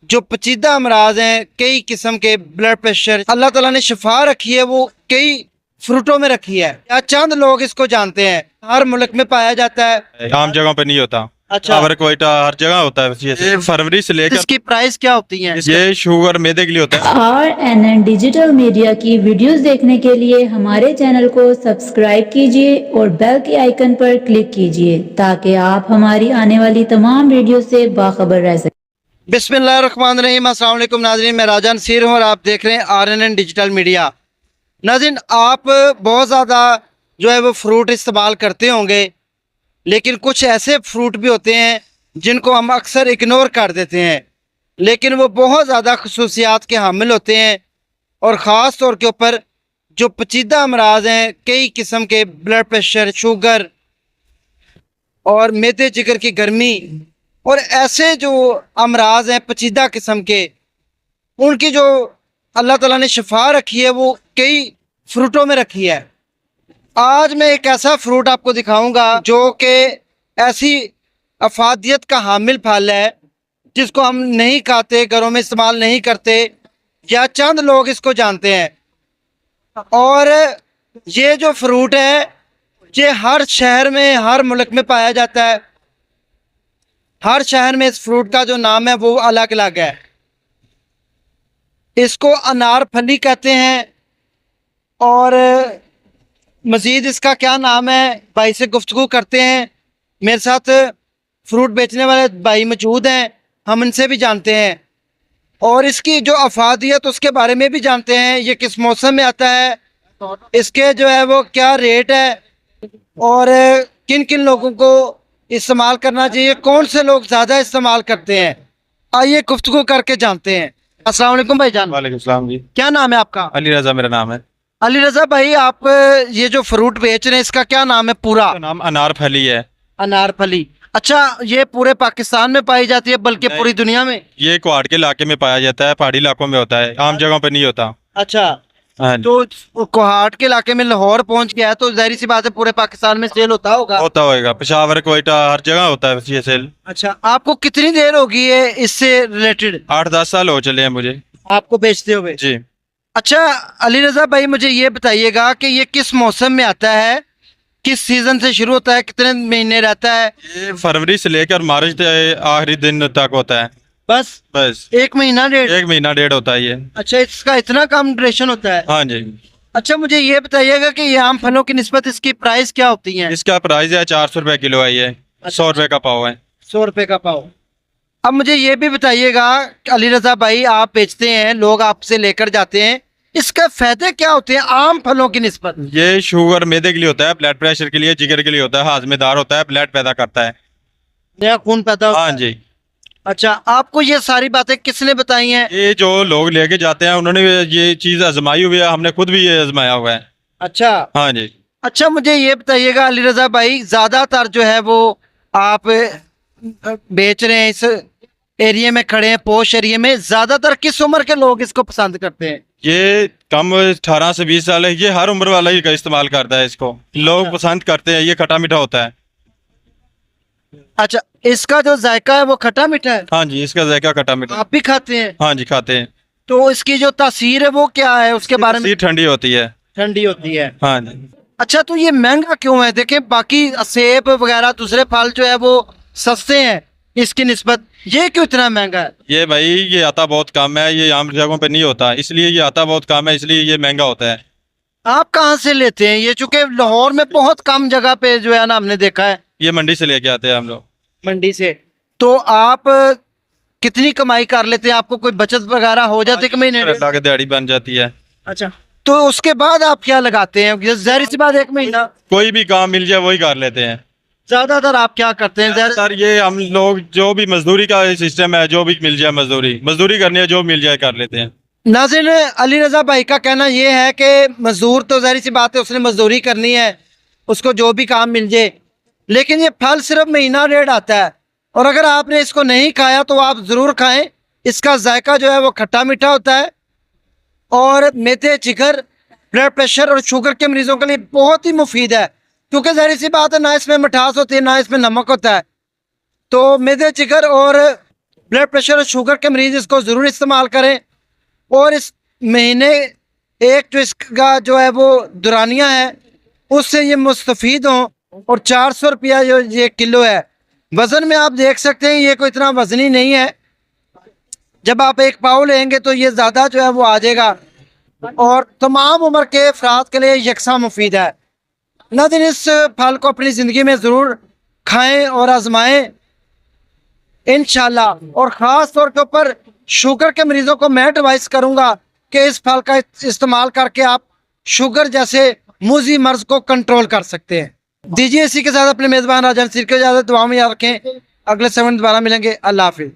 जो पेचीदा अमराज हैं, कई किस्म के ब्लड प्रेशर, अल्लाह ताला ने शिफा रखी है, वो कई फ्रूटों में रखी है। या चंद लोग इसको जानते हैं। हर मुल्क में पाया जाता है, आम जगहों पे नहीं होता। अच्छा, और कोयटा हर जगह होता है। ये फरवरी से लेकर इसकी प्राइस क्या होती है? ये शुगर मैदे के लिए होता है। RNN डिजिटल मीडिया की वीडियोस देखने के लिए हमारे चैनल को सब्सक्राइब कीजिए और बेल के आइकन पर क्लिक कीजिए ताकि आप हमारी आने वाली तमाम वीडियो से बाखबर रह सकें। बिस्मिल्लाहिर्रहमानिर्रहीम। अस्सलाम वालेकुम नाज़रीन, मैं राजा नसीर हूँ और आप देख रहे हैं RNN डिजिटल मीडिया। नाज़रीन, आप बहुत ज़्यादा जो है वो फ्रूट इस्तेमाल करते होंगे, लेकिन कुछ ऐसे फ्रूट भी होते हैं जिनको हम अक्सर इग्नोर कर देते हैं, लेकिन वो बहुत ज़्यादा खसूसियात के हामिल होते हैं। और ख़ास तौर के ऊपर जो पेचीदा अमराज हैं, कई किस्म के ब्लड प्रेशर, शुगर और मैदे जिगर की गर्मी और ऐसे जो अमराज हैं पेचीदा किस्म के, उनकी जो अल्लाह ताला ने शिफा रखी है वो कई फ्रूटों में रखी है। आज मैं एक ऐसा फ्रूट आपको दिखाऊंगा जो कि ऐसी अफादियत का हामिल फल है जिसको हम नहीं खाते, घरों में इस्तेमाल नहीं करते, या चंद लोग इसको जानते हैं। और ये जो फ्रूट है ये हर शहर में, हर मुल्क में पाया जाता है। हर शहर में इस फ्रूट का जो नाम है वो अलग अलग है। इसको अनार फली कहते हैं। और मज़ीद इसका क्या नाम है, भाई से गुफ्तगू करते हैं। मेरे साथ फ्रूट बेचने वाले भाई मौजूद हैं, हम इनसे भी जानते हैं और इसकी जो अफादियत उसके बारे में भी जानते हैं। ये किस मौसम में आता है, इसके जो है वो क्या रेट है और किन किन लोगों को इस्तेमाल करना चाहिए, कौन से लोग ज़्यादा इस्तेमाल करते हैं। आइए गुफ्तगू करके जानते हैं। अस्सलाम वालेकुम भाईजान। वालेकुम सलाम जी। क्या नाम है आपका? अली रजा मेरा नाम है। अली रजा भाई, आप ये जो फ्रूट बेच रहे हैं इसका क्या नाम है पूरा? तो नाम अनार फली है। अनार फली। अच्छा, ये पूरे पाकिस्तान में पाई जाती है बल्कि पूरी दुनिया में? ये क्वाड के इलाके में पाया जाता है, पहाड़ी इलाकों में होता है, आम जगहों पे नहीं होता। अच्छा, हाँ जी। तो कोहाट के इलाके में लाहौर पहुंच गया है तो जाहिर सी बात है पूरे पाकिस्तान में सेल होता होगा। होता होगा, पेशावर कोयटा हर जगह होता है ये सेल। अच्छा, आपको कितनी देर होगी है इससे रिलेटेड? 8-10 साल हो चले हैं मुझे आपको बेचते हुए? जी। अच्छा अली रजा भाई, मुझे ये बताइएगा कि ये किस मौसम में आता है, किस सीजन से शुरू होता है, कितने महीने रहता है? ये फरवरी से लेकर मार्च आखिरी दिन तक होता है। बस एक महीना डेढ़? 1 महीना डेढ़ होता है ये। अच्छा, इसका इतना कम ड्यूरेशन होता है? हाँ जी। अच्छा, मुझे ये बताइएगा कि ये आम फलों की निस्बत इसकी प्राइस क्या होती है? इसका प्राइस है 400 रुपए किलो है ये। 100 रुपए का पाव है। 100 रुपए का पाव। अब मुझे ये भी बताइएगा अली रजा भाई, आप बेचते हैं, लोग आपसे लेकर जाते हैं, इसके फायदे क्या होते हैं आम फलों की निस्बत? ये शुगर मैदे के लिए होता है, ब्लड प्रेशर के लिए, जिगर के लिए होता है, हाजमेदार होता है, ब्लड पैदा करता है। नया खून पैदा होता हाँ है। जी। अच्छा, आपको ये सारी बातें किसने बताई हैं? ये जो लोग लेके जाते हैं उन्होंने ये चीज आजमाई हुई है, हमने खुद भी ये आजमाया हुआ है। अच्छा। हाँ जी। अच्छा, मुझे ये बताइएगा अली रजा भाई, ज्यादातर जो है वो आप बेच रहे हैं, इस एरिया में खड़े हैं, पोश एरिया में, ज्यादातर किस उम्र के लोग इसको पसंद करते हैं? ये कम 18 से 20 साल है, ये हर उम्र वाला ही का इस्तेमाल करता है इसको। लोग पसंद करते हैं, ये खट्टा मीठा होता है। अच्छा, इसका जो जायका है वो खट्टा मीठा है? हाँ जी, इसका जायका खट्टा मीठा। आप भी खाते हैं? हाँ जी, खाते हैं। तो इसकी जो तासीर है वो क्या है, उसके बारे में? सी ठंडी होती है। ठंडी होती है। हाँ जी। अच्छा, तो ये महंगा क्यों है? देखें, बाकी सेब वगैरह दूसरे फल जो है वो सस्ते हैं इसकी निस्बत, ये क्यों इतना महंगा है? ये भाई ये आता बहुत कम है, ये आम जगहों पे नहीं होता, इसलिए ये आता बहुत कम है, इसलिए ये महंगा होता है। आप कहाँ से लेते हैं ये? चूंकि लाहौर में बहुत कम जगह पे जो है ना हमने देखा है। ये मंडी से लेके आते हैं हम लोग। मंडी से? तो आप कितनी कमाई कर लेते हैं? आपको कोई बचत वगैरह हो जाती है कि महीने? अल्लाह की दिहाड़ी बन जाती है। अच्छा, तो उसके बाद आप क्या लगाते हैं? जाहिर सी बात, 1 महीना कोई भी काम मिल जाए वही कर लेते हैं। ज्यादातर आप क्या करते हैं? सर ये हम लोग जो भी मजदूरी का सिस्टम है, जो भी मिल जाए मजदूरी करनी है, जो मिल जाए कर लेते हैं। नाज़रीन, अली रजा भाई का कहना ये है कि मजदूर तो जाहिर सी बात है उसने मजदूरी करनी है, उसको जो भी काम मिल जाए, लेकिन ये फल सिर्फ महीना डेढ़ आता है और अगर आपने इसको नहीं खाया तो आप ज़रूर खाएं। इसका जायका जो है वो खट्टा मीठा होता है और मैदे, जिगर, ब्लड प्रेशर और शुगर के मरीजों के लिए बहुत ही मुफीद है, क्योंकि जाहिर सी बात है ना इसमें मिठास होती है ना इसमें नमक होता है। तो मैदे, जिगर और ब्लड प्रेशर और शुगर के मरीज इसको ज़रूर इस्तेमाल करें। और इस महीने एक जो इसका जो है वो दुरानियाँ है उससे ये मुस्तफ़ीद हों। और 400 रुपया जो ये किलो है, वज़न में आप देख सकते हैं ये कोई इतना वज़नी नहीं है। जब आप एक पाव लेंगे तो ये ज़्यादा जो है वो आ जाएगा और तमाम उम्र के अफराद के लिए यकसा मुफीद है। नाज़रीन, इस फल को अपनी ज़िंदगी में ज़रूर खाएं और आजमाएं इंशाल्लाह। और ख़ास तौर के ऊपर शुगर के मरीज़ों को मैं एडवाइस करूँगा कि इस फल का इस्तेमाल करके आप शुगर जैसे मुज़ी मर्ज़ को कंट्रोल कर सकते हैं। दीजिए इसी के साथ अपने मेज़बान राजन सिर को इजाज़त, दुआ में याद रखें। अगले 7 दोबारा मिलेंगे। अल्लाह हाफिज़।